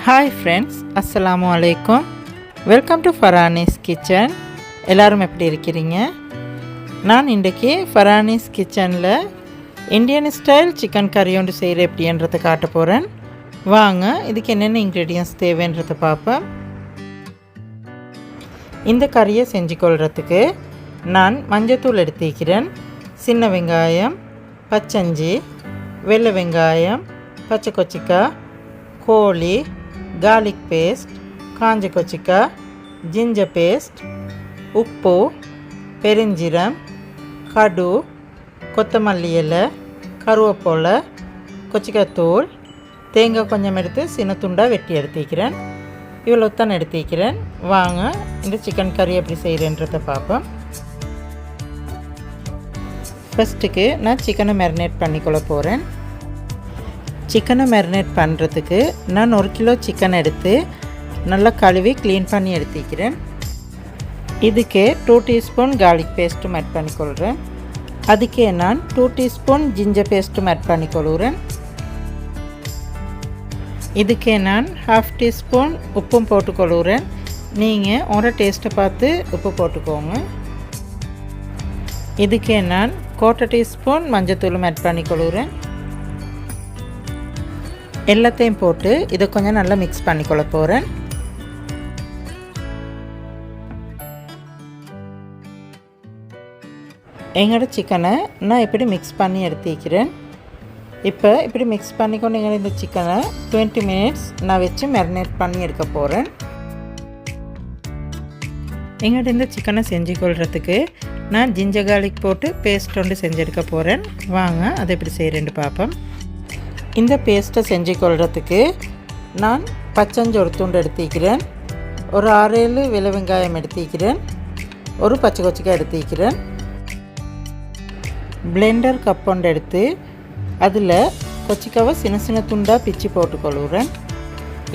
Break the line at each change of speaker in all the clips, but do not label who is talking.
Hi friends, அஸ்ஸலாமு அலைக்கும். Welcome to Farani's kitchen. எல்லோரும் எப்படி இருக்கிறீங்க? நான் இன்றைக்கி ஃபரானிஸ் கிச்சனில் இந்தியன் ஸ்டைல் சிக்கன் கறி ஒன்று செய்கிற எப்படின்றதை காட்ட போகிறேன். வாங்க, இதுக்கு என்னென்ன இன்க்ரீடியன்ஸ் தேவைன்றதை பார்ப்பேன். இந்த கறியை செஞ்சு கொள்கிறதுக்கு நான் மஞ்சத்தூள் எடுத்துக்கிறேன், சின்ன வெங்காயம், பச்சஞ்சி, வெள்ளை வெங்காயம், பச்சை கொச்சிக்காய், கோழி, garlic paste, காஞ்ச கொச்சிக்காய், ginger paste, உப்பு, பெருஞ்சீரம், கடு, கொத்தமல்லி இலை, கருவேப்பிலை, கொச்சிக்காய் தூள், தேங்காய் கொஞ்சம் எடுத்து சின்ன துண்டாக வெட்டி எடுத்துக்கிறேன். இவ்வளோ தான் எடுத்துக்கிறேன். வாங்க, இந்த சிக்கன் கறி எப்படி செய்கிறேன்றதை பார்ப்போம். ஃபஸ்ட்டுக்கு நான் சிக்கனை மேரினேட் பண்ணிக்கொள்ள போகிறேன். சிக்கனை மேரினேட் பண்ணுறதுக்கு நான் 1 கிலோ சிக்கன் எடுத்து நல்லா கழுவி க்ளீன் பண்ணி எடுத்துக்கிறேன். இதுக்கே 2 டீஸ்பூன் garlic பேஸ்ட்டும் ஆட் பண்ணிக்கொள்கிறேன். அதுக்கே நான் 2 டீஸ்பூன் ஜிஞ்சர் பேஸ்ட்டும் ஆட் பண்ணிக்கொள்கிறேன். இதுக்கே நான் 1/2 டீஸ்பூன் உப்பும் போட்டுக்கொள்கிறேன். நீங்கள் உங்களோட டேஸ்ட்டை பார்த்து உப்பு போட்டுக்கோங்க. இதுக்கே நான் 1/4 டீஸ்பூன் மஞ்சத்தூளும் ஆட் பண்ணிக்கொள்கிறேன். எல்லாத்தையும் போட்டு இதை கொஞ்சம் நல்லா மிக்ஸ் பண்ணிக்கொள்ள போகிறேன். எங்களோட சிக்கனை நான் இப்படி மிக்ஸ் பண்ணி எடுத்துக்கிறேன். இப்போ இப்படி மிக்ஸ் பண்ணிக்கொண்டு எங்களோட இந்த சிக்கனை 20 மினிட்ஸ் நான் வச்சு மேரினேட் பண்ணி எடுக்க போகிறேன். எங்களோட இந்த சிக்கனை செஞ்சு கொள்கிறதுக்கு நான் ஜிஞ்சர் garlic போட்டு பேஸ்ட் ஒன்று செஞ்சு எடுக்க போகிறேன். வாங்க, அதை எப்படி செய்கிறேன்னு பார்ப்போம். இந்த பேஸ்ட்டை செஞ்சு கொள்கிறதுக்கு நான் பச்சஞ்சு ஒரு துண்டு எடுத்துக்கிறேன், ஒரு 6-7 வெள்ளை வெங்காயம் எடுத்துக்கிறேன், ஒரு பச்சை கொச்சிக்காய் எடுத்துக்கிறேன். பிளெண்டர் கப் ஒன்று எடுத்து அதில் கொச்சிக்காவை சின்ன சின்ன துண்டாக பிச்சு போட்டுக்கொள்கிறேன்.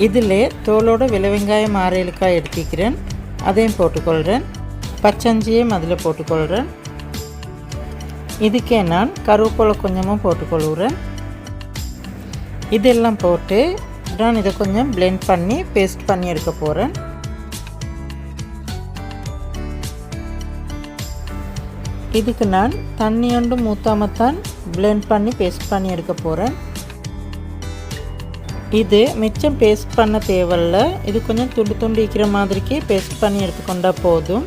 இதில் தோலோட வெள்ளை வெங்காயம் 6-7 காய் எடுத்துக்கிறேன், அதையும் போட்டுக்கொள்கிறேன். பச்சஞ்சியும் அதில் போட்டுக்கொள்கிறேன். இதுக்கே நான் கருவேப்பிலை கொஞ்சமும் போட்டுக்கொள்கிறேன். இதெல்லாம் போட்டு நான் இதை கொஞ்சம் பிளெண்ட் பண்ணி பேஸ்ட் பண்ணி எடுக்க போகிறேன். இதுக்கு நான் தண்ணி ஒன்றும் ஊற்றாமத்தான் பிளெண்ட் பண்ணி பேஸ்ட் பண்ணி எடுக்க போகிறேன். இது மிச்சம் பேஸ்ட் பண்ண தேவையில்ல, இது கொஞ்சம் துண்டு துண்டு இருக்கிற மாதிரிக்கு பேஸ்ட் பண்ணி எடுத்துக்கொண்டா போதும்.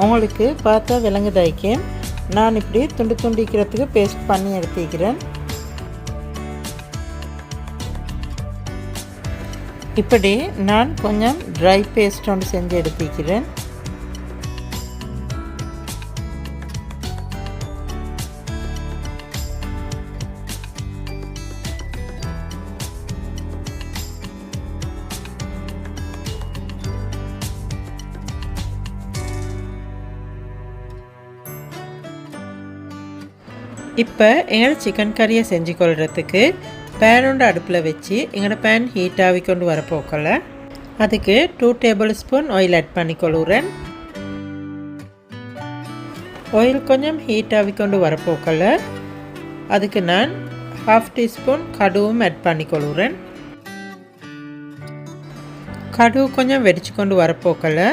உங்களுக்கு பார்த்தா விளங்குதாய்க்கு நான் இப்படி துண்டு துண்டிக்கிறதுக்கு பேஸ்ட் பண்ணி எடுத்துக்கிறேன். இப்படி நான் கொஞ்சம் ட்ரை பேஸ்ட் ஒன்று செஞ்சு எடுத்துக்கிறேன். இப்போ எங்களோட சிக்கன் கறியை செஞ்சு கொள்கிறதுக்கு பேன் ஒன்று அடுப்பில் வச்சு எங்களோட பேன் ஹீட் ஆகிக்கொண்டு வரப்போக்கல அதுக்கு 2 டேபிள் ஸ்பூன் ஆயில் ஆட் பண்ணிக்கொள்கிறேன். ஆயில் கொஞ்சம் ஹீட் ஆகிக்கொண்டு வரப்போக்கல அதுக்கு நான் 1/2 டீஸ்பூன் கடுவும் ஆட் பண்ணிக்கொள்கிறேன். கடுவு கொஞ்சம் வெடிச்சு கொண்டு வரப்போக்கல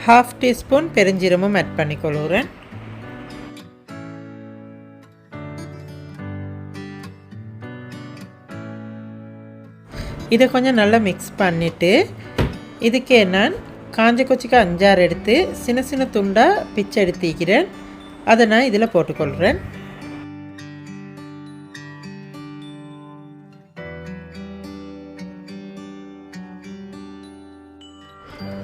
1/2 டீஸ்பூன் பெருஞ்சீரமும் ஆட் பண்ணிக்கொள்கிறேன். இதை கொஞ்சம் நல்லா மிக்ஸ் பண்ணிவிட்டு இதுக்கே நான் காஞ்ச கொச்சிக்காய் 5-6 எடுத்து சின்ன சின்ன துண்டாக பிச்சு எடுத்துக்கிறேன். அதை நான் இதில் போட்டுக்கொள்கிறேன்.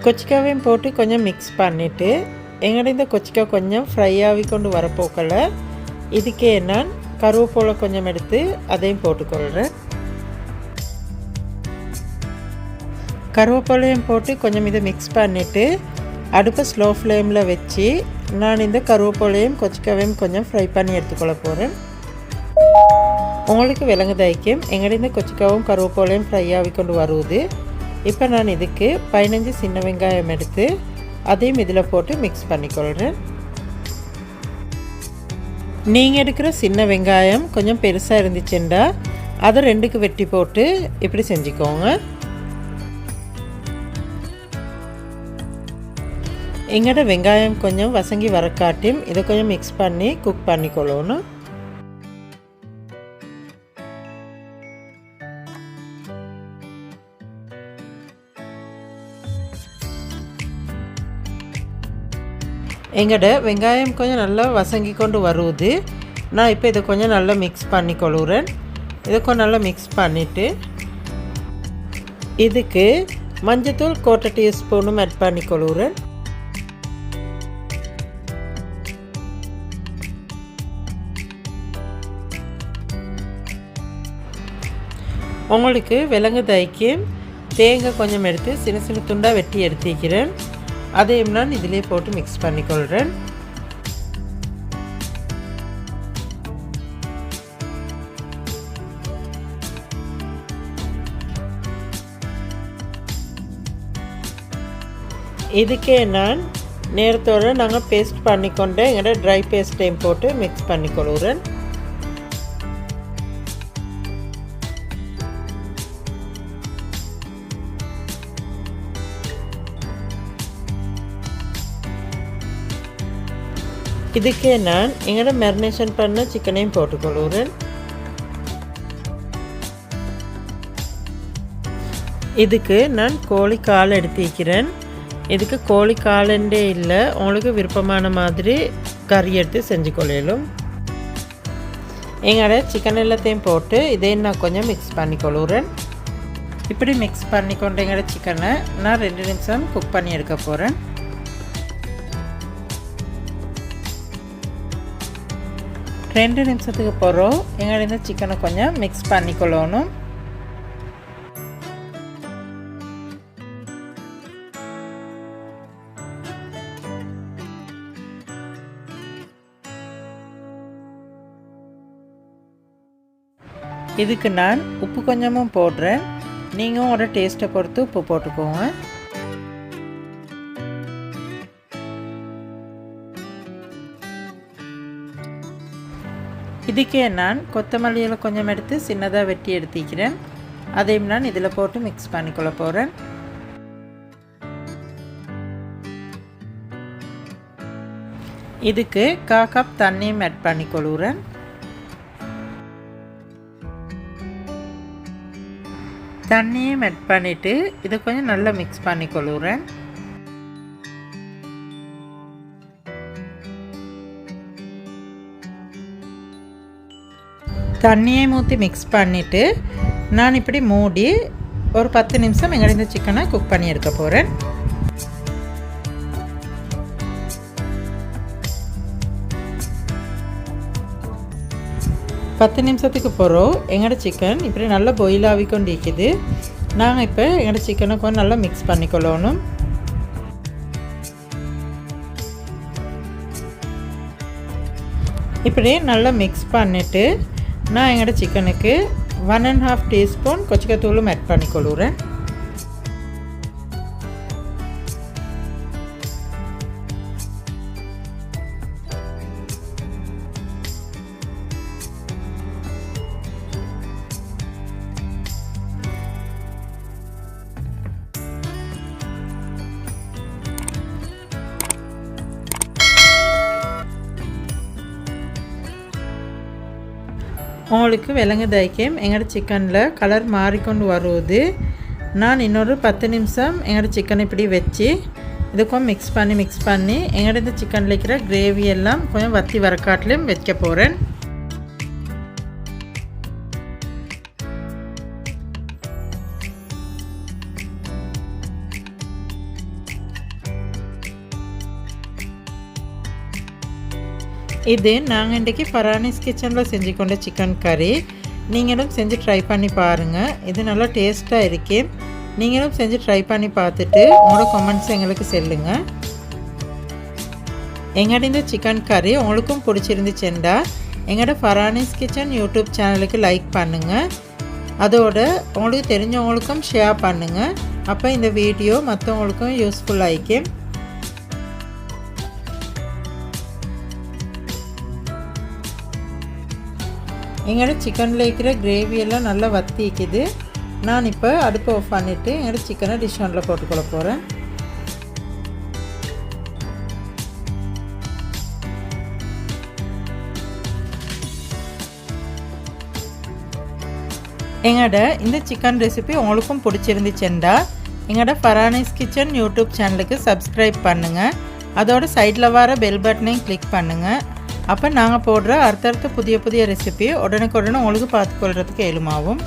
கொச்சிக்காவையும் போட்டு கொஞ்சம் மிக்ஸ் பண்ணிவிட்டு எங்கள்ட இந்த கொச்சிக்காய் கொஞ்சம் ஃப்ரை ஆகி கொண்டு வரப்போக்கல இதுக்கே நான் கருவேப்பிலை கொஞ்சம் எடுத்து அதையும் போட்டுக்கொள்கிறேன். கருவேப்பிலையும் போட்டு கொஞ்சம் இதை மிக்ஸ் பண்ணிவிட்டு அடுப்பை ஸ்லோ ஃப்ளேமில் வச்சு நான் இந்த கருவேப்பிலையும் கொச்சிக்காவையும் கொஞ்சம் ஃப்ரை பண்ணி எடுத்துக்கொள்ள போகிறேன். உங்களுக்கு விளங்குதாய்க்கும் எங்கள்ட இந்த கொச்சிக்காவும் கருவேப்பிலையும் ஃப்ரை ஆகி கொண்டு வருவது. இப்போ நான் இதுக்கு 15 சின்ன வெங்காயம் எடுத்து அதையும் இதில் போட்டு மிக்ஸ் பண்ணிக்கொள்கிறேன். நீங்கள் எடுக்கிற சின்ன வெங்காயம் கொஞ்சம் பெருசாக இருந்துச்சுண்டா அதை 2க்கு வெட்டி போட்டு இப்படி செஞ்சுக்கோங்க. எங்கட வெங்காயம் கொஞ்சம் வசங்கி வரக்காட்டியும் இதை கொஞ்சம் மிக்ஸ் பண்ணி குக் பண்ணிக்கொள்ளணும். எங்கட வெங்காயம் கொஞ்சம் நல்லா வசங்கி கொண்டு வருது. நான் இப்போ இதை கொஞ்சம் நல்லா மிக்ஸ் பண்ணி கொள்ளுறேன். இதை கொஞ்சம் நல்லா மிக்ஸ் பண்ணிவிட்டு இதுக்கு மஞ்சத்தூள் 1/4 டீஸ்பூனும் ஆட் பண்ணி கொள்ளுறேன். உங்களுக்கு விலங்கு தைக்கு தேங்காய் கொஞ்சம் எடுத்து சின்ன சின்ன துண்டாக வெட்டி எடுத்துக்கிறேன். அதையும் நான் இதிலே போட்டு மிக்ஸ் பண்ணிக்கொள்கிறேன். இதுக்கே நான் நேரத்தோடு நாங்கள் பேஸ்ட் பண்ணிக்கொண்டு எங்களோட ட்ரை பேஸ்ட்டையும் போட்டு மிக்ஸ் பண்ணிக்கொள்கிறேன். இதுக்கே நான் எங்களோட மேரினேஷன் பண்ண சிக்கனையும் போட்டுக்கொள்கிறேன். இதுக்கு நான் கோழி கால் எடுத்து வைக்கிறேன். இதுக்கு கோழி காலண்டே இல்லை, உங்களுக்கு விருப்பமான மாதிரி கறி எடுத்து செஞ்சு கொள்ளலும். எங்களோட சிக்கன் எல்லாத்தையும் போட்டு இதையும் நான் கொஞ்சம் மிக்ஸ் பண்ணிக்கொள்கிறேன். இப்படி மிக்ஸ் பண்ணிக்கொண்டு எங்களோட சிக்கனை நான் 2 நிமிஷம் குக் பண்ணி எடுக்க போகிறேன். ரெண்டு நிமிஷத்துக்கு போகிறோம் எங்களோட இந்த சிக்கனை கொஞ்சம் மிக்ஸ் பண்ணிக்கொள்ளணும். இதுக்கு நான் உப்பு கொஞ்சமும் போடுறேன். நீங்கள் உங்களோட டேஸ்ட்டை பொறுத்து உப்பு போட்டுக்கோங்க. இதுக்கே நான் கொத்தமல்லியில் கொஞ்சம் எடுத்து சின்னதாக வெட்டி எடுத்துக்கிறேன். அதையும் நான் இதில் போட்டு மிக்ஸ் பண்ணிக்கொள்ள போகிறேன். இதுக்கு 1/4 கப் தண்ணியும் ஆட் பண்ணிக்கொள்கிறேன். தண்ணியும் ஆட் பண்ணிவிட்டு இதை கொஞ்சம் நல்லா மிக்ஸ் பண்ணிக்கொள்கிறேன். தண்ணியை ஊற்றி மிக்ஸ் பண்ணிவிட்டு நான் இப்படி மூடி ஒரு 10 நிமிஷம் எங்கள் இந்த சிக்கனை குக் பண்ணி எடுக்க போகிறேன். பத்து நிமிஷத்துக்கு போகிறோம் எங்களோட சிக்கன் இப்படி நல்லா பாயில் ஆகிக்கொண்டு இருக்குது. நாங்கள் இப்போ எங்களோட சிக்கனை கொஞ்சம் நல்லா மிக்ஸ் பண்ணிக்கொள்ளணும். இப்படி நல்லா மிக்ஸ் பண்ணிவிட்டு நான் எங்களோட சிக்கனுக்கு 1.5 டீஸ்பூன் கொச்சிக்கத்தூளும் ஆட் பண்ணிக்கொள்கிறேன். உங்களுக்கு விலங்கு தைக்கம் எங்களோட சிக்கனில் கலர் மாறிக்கொண்டு வருவது. நான் இன்னொரு 10 நிமிஷம் எங்களோட சிக்கனை இப்படி வச்சு இதுக்கும் மிக்ஸ் பண்ணி எங்களோட இந்த சிக்கனில் இருக்கிற கிரேவி எல்லாம் கொஞ்சம் வற்றி வரக்காட்டிலும் வைக்க போகிறேன். இது நாங்கள் இன்றைக்கி ஃபரானிஸ் கிச்சனில் செஞ்சு கொண்ட சிக்கன் கறி. நீங்களும் செஞ்சு ட்ரை பண்ணி பாருங்கள். இது நல்லா டேஸ்ட்டாக இருக்கு. நீங்களும் செஞ்சு ட்ரை பண்ணி பார்த்துட்டு உங்களோட கமெண்ட்ஸ் எங்களுக்கு சொல்லுங்கள். எங்களோட இந்த சிக்கன் கறி உங்களுக்கும் பிடிச்சிருந்துச்சுண்டா எங்களோட ஃபரானிஸ் கிச்சன் யூடியூப் சேனலுக்கு லைக் பண்ணுங்கள். அதோடு உங்களுக்கு தெரிஞ்சவங்களுக்கும் ஷேர் பண்ணுங்கள். அப்போ இந்த வீடியோ மற்றவங்களுக்கும் யூஸ்ஃபுல்லாகிக்கும். எங்களோட சிக்கனில் இருக்கிற கிரேவியெல்லாம் நல்லா வத்திக்குது. நான் இப்போ அடுப்பை ஆஃப் பண்ணிவிட்டு எங்களோட சிக்கனை டிஷ் ஒன்றில் போட்டுக்கொள்ள போகிறேன். எங்களோட இந்த சிக்கன் ரெசிபி உங்களுக்கும் பிடிச்சிருந்துச்சுண்டா எங்களோட ஃபரானிஸ் கிச்சன் யூடியூப் சேனலுக்கு சப்ஸ்கிரைப் பண்ணுங்கள். அதோட சைடில் வர பெல் பட்டனையும் கிளிக் பண்ணுங்கள். அப்போ நாங்கள் போடுற அடுத்தடுத்த புதிய புதிய ரெசிபி உடனுக்குடனே உங்களுக்கு பார்த்துக்கொள்கிறதுக்கு எளிமாகும்.